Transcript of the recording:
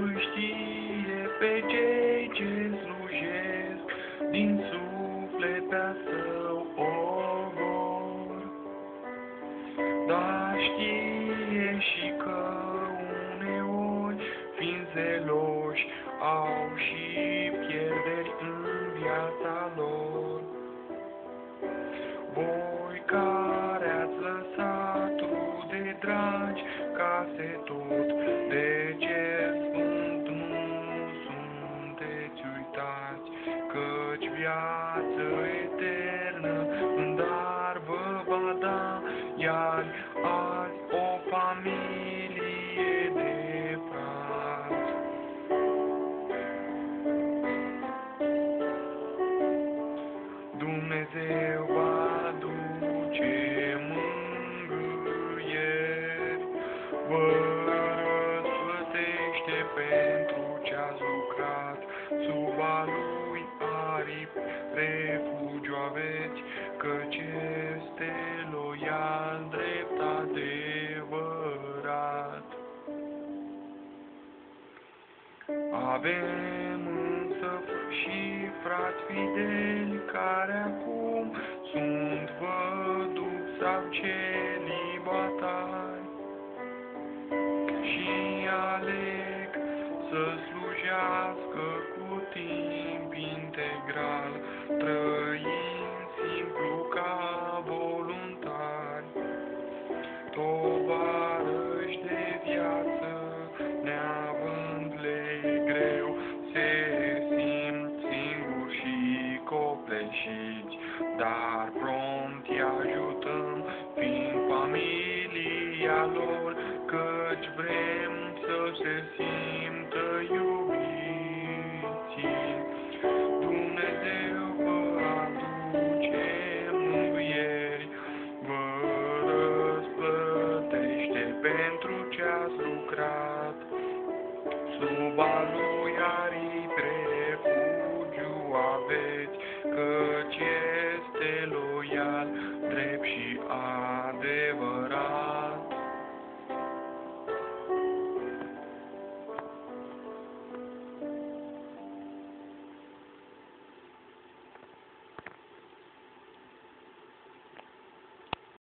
îi știe pe cei ce slujesc din suflet pe-a său ogor. Dar știe și că uneori, fiind zeloși, au și pierderi în viața lor. Voi care ați lăsat rude dragi, case tot, de ce sfânt nu sunteți uitați, căci viață eternă în dar vă va da, iar azi o familie de frați. Dumnezeu va aduce mângâieri, vă răsplătește pentru ce-ați lucrat, sub a lui aripi refugiu aveți, căci este loial, drept, adevărat. Avem însă și frați fideli care acum sunt văduvi sau celibatari și aleg să slujească cu timp integral, trăind simplu ca voluntari, tovarăși de viață, neavând-le greu, se simt singuri și copleșiți, dar prompt îi ajutăm, fiind familia lor, căci vrem să se simtă iubiți. Dumnezeu vă aduce mângâieri, vă răsplătește pentru ce-ați lucrat, sub a lui